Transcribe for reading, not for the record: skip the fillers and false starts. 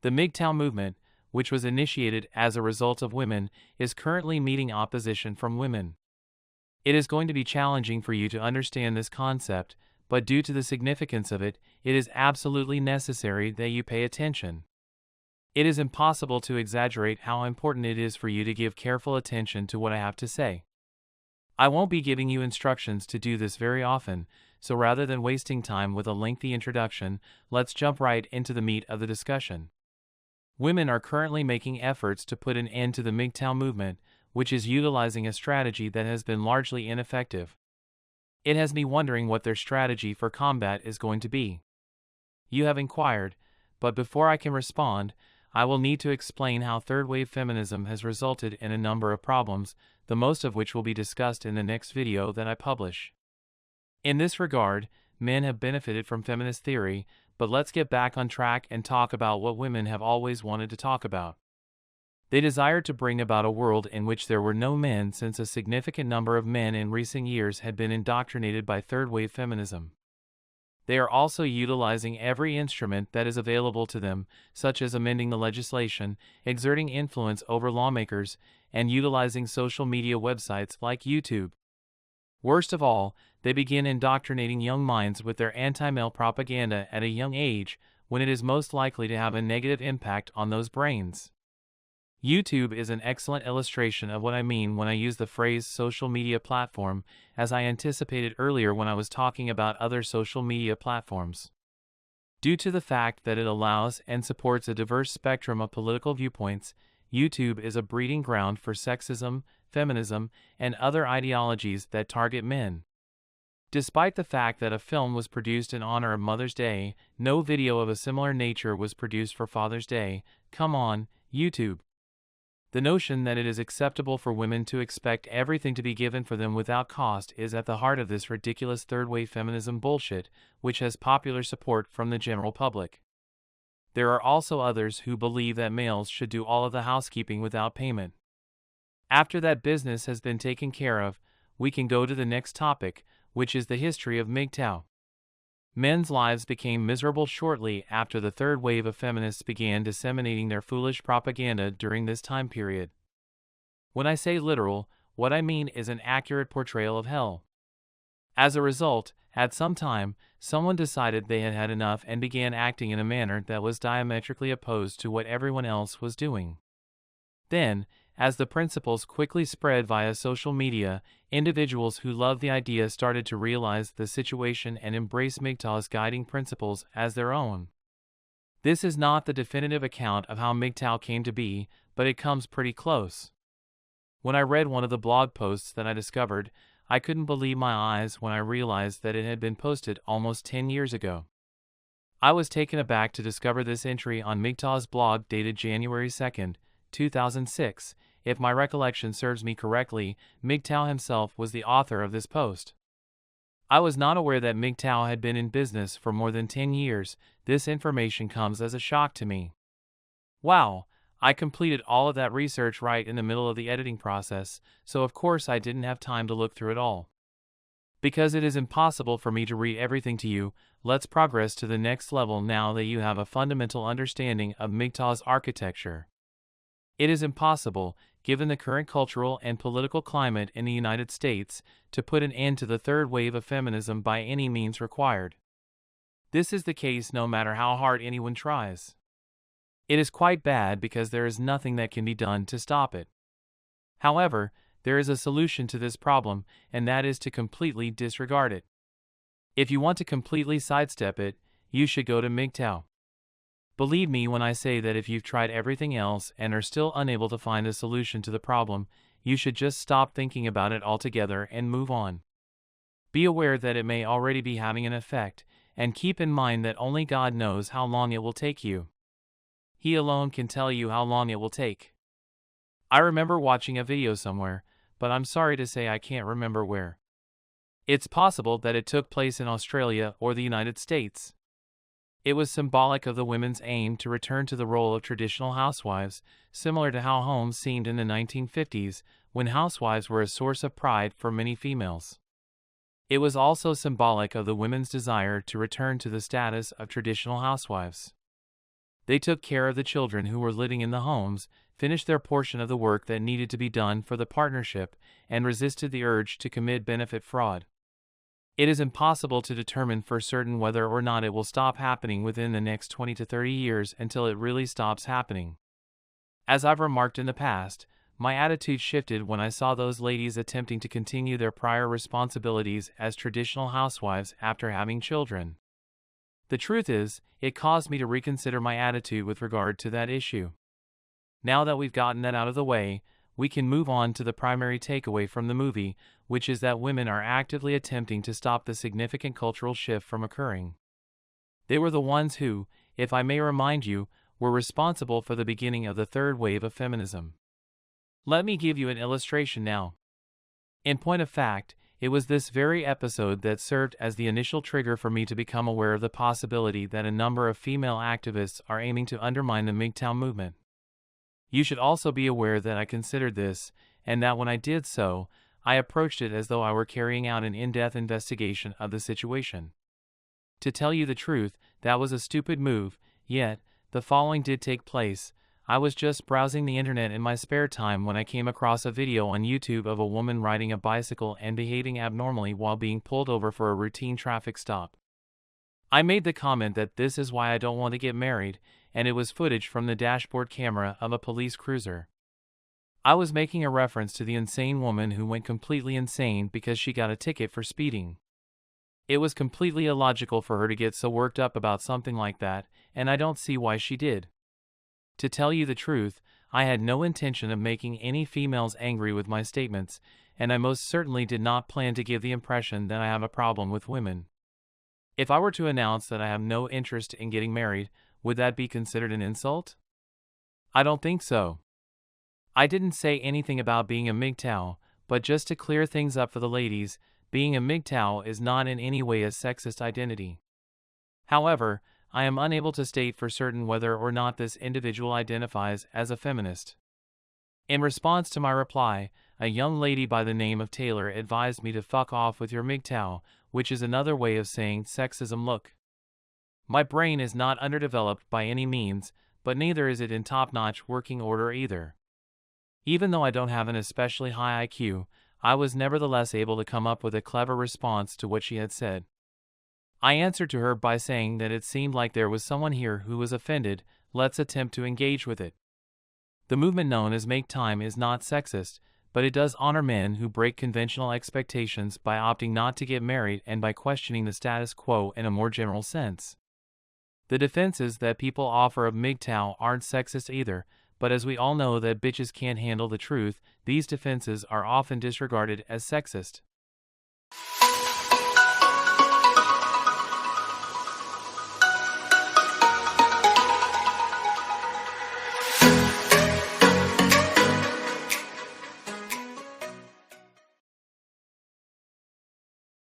The MGTOW movement, which was initiated as a result of women, is currently meeting opposition from women. It is going to be challenging for you to understand this concept, but due to the significance of it, it is absolutely necessary that you pay attention. It is impossible to exaggerate how important it is for you to give careful attention to what I have to say. I won't be giving you instructions to do this very often, so rather than wasting time with a lengthy introduction, let's jump right into the meat of the discussion. Women are currently making efforts to put an end to the MGTOW movement, which is utilizing a strategy that has been largely ineffective. It has me wondering what their strategy for combat is going to be. You have inquired, but before I can respond, I will need to explain how third-wave feminism has resulted in a number of problems, the most of which will be discussed in the next video that I publish. In this regard, men have benefited from feminist theory, but let's get back on track and talk about what women have always wanted to talk about. They desired to bring about a world in which there were no men, since a significant number of men in recent years had been indoctrinated by third-wave feminism. They are also utilizing every instrument that is available to them, such as amending the legislation, exerting influence over lawmakers, and utilizing social media websites like YouTube. Worst of all, they begin indoctrinating young minds with their anti-male propaganda at a young age, when it is most likely to have a negative impact on those brains. YouTube is an excellent illustration of what I mean when I use the phrase social media platform, as I anticipated earlier when I was talking about other social media platforms. Due to the fact that it allows and supports a diverse spectrum of political viewpoints, YouTube is a breeding ground for sexism, feminism, and other ideologies that target men. Despite the fact that a film was produced in honor of Mother's Day, no video of a similar nature was produced for Father's Day. Come on, YouTube. The notion that it is acceptable for women to expect everything to be given for them without cost is at the heart of this ridiculous third-wave feminism bullshit, which has popular support from the general public. There are also others who believe that males should do all of the housekeeping without payment. After that business has been taken care of, we can go to the next topic, which is the history of MGTOW. Men's lives became miserable shortly after the third wave of feminists began disseminating their foolish propaganda during this time period. When I say literal, what I mean is an accurate portrayal of hell. As a result, at some time, someone decided they had had enough and began acting in a manner that was diametrically opposed to what everyone else was doing. Then, as the principles quickly spread via social media, individuals who loved the idea started to realize the situation and embrace MGTOW's guiding principles as their own. This is not the definitive account of how MGTOW came to be, but it comes pretty close. When I read one of the blog posts that I discovered, I couldn't believe my eyes when I realized that it had been posted almost 10 years ago. I was taken aback to discover this entry on MGTOW's blog dated January 2, 2006. If my recollection serves me correctly, MGTOW himself was the author of this post. I was not aware that MGTOW had been in business for more than 10 years. This information comes as a shock to me. Wow, I completed all of that research right in the middle of the editing process, so of course I didn't have time to look through it all. Because it is impossible for me to read everything to you, let's progress to the next level now that you have a fundamental understanding of MGTOW's architecture. It is impossible, given the current cultural and political climate in the United States, to put an end to the third wave of feminism by any means required. This is the case no matter how hard anyone tries. It is quite bad because there is nothing that can be done to stop it. However, there is a solution to this problem, and that is to completely disregard it. If you want to completely sidestep it, you should go to MGTOW. Believe me when I say that if you've tried everything else and are still unable to find a solution to the problem, you should just stop thinking about it altogether and move on. Be aware that it may already be having an effect, and keep in mind that only God knows how long it will take you. He alone can tell you how long it will take. I remember watching a video somewhere, but I'm sorry to say I can't remember where. It's possible that it took place in Australia or the United States. It was symbolic of the women's aim to return to the role of traditional housewives, similar to how homes seemed in the 1950s, when housewives were a source of pride for many females. It was also symbolic of the women's desire to return to the status of traditional housewives. They took care of the children who were living in the homes, finished their portion of the work that needed to be done for the partnership, and resisted the urge to commit benefit fraud. It is impossible to determine for certain whether or not it will stop happening within the next 20 to 30 years until it really stops happening. As I've remarked in the past, my attitude shifted when I saw those ladies attempting to continue their prior responsibilities as traditional housewives after having children. The truth is, it caused me to reconsider my attitude with regard to that issue. Now that we've gotten that out of the way, we can move on to the primary takeaway from the movie, which is that women are actively attempting to stop the significant cultural shift from occurring. They were the ones who, if I may remind you, were responsible for the beginning of the third wave of feminism. Let me give you an illustration now. In point of fact, it was this very episode that served as the initial trigger for me to become aware of the possibility that a number of female activists are aiming to undermine the MGTOW movement. You should also be aware that I considered this, and that when I did so, I approached it as though I were carrying out an in-depth investigation of the situation. To tell you the truth, that was a stupid move, yet, the following did take place. I was just browsing the internet in my spare time when I came across a video on YouTube of a woman riding a bicycle and behaving abnormally while being pulled over for a routine traffic stop. I made the comment that this is why I don't want to get married, and it was footage from the dashboard camera of a police cruiser. I was making a reference to the insane woman who went completely insane because she got a ticket for speeding. It was completely illogical for her to get so worked up about something like that, and I don't see why she did. To tell you the truth, I had no intention of making any females angry with my statements, and I most certainly did not plan to give the impression that I have a problem with women. If I were to announce that I have no interest in getting married, would that be considered an insult? I don't think so. I didn't say anything about being a MGTOW, but just to clear things up for the ladies, being a MGTOW is not in any way a sexist identity. However, I am unable to state for certain whether or not this individual identifies as a feminist. In response to my reply, a young lady by the name of Taylor advised me to fuck off with your MGTOW, which is another way of saying sexism. Look, my brain is not underdeveloped by any means, but neither is it in top-notch working order either. Even though I don't have an especially high IQ, I was nevertheless able to come up with a clever response to what she had said. I answered to her by saying that it seemed like there was someone here who was offended. Let's attempt to engage with it. The movement known as Make Time is not sexist, but it does honor men who break conventional expectations by opting not to get married and by questioning the status quo in a more general sense. The defenses that people offer of MGTOW aren't sexist either, but as we all know that bitches can't handle the truth, these defenses are often disregarded as sexist.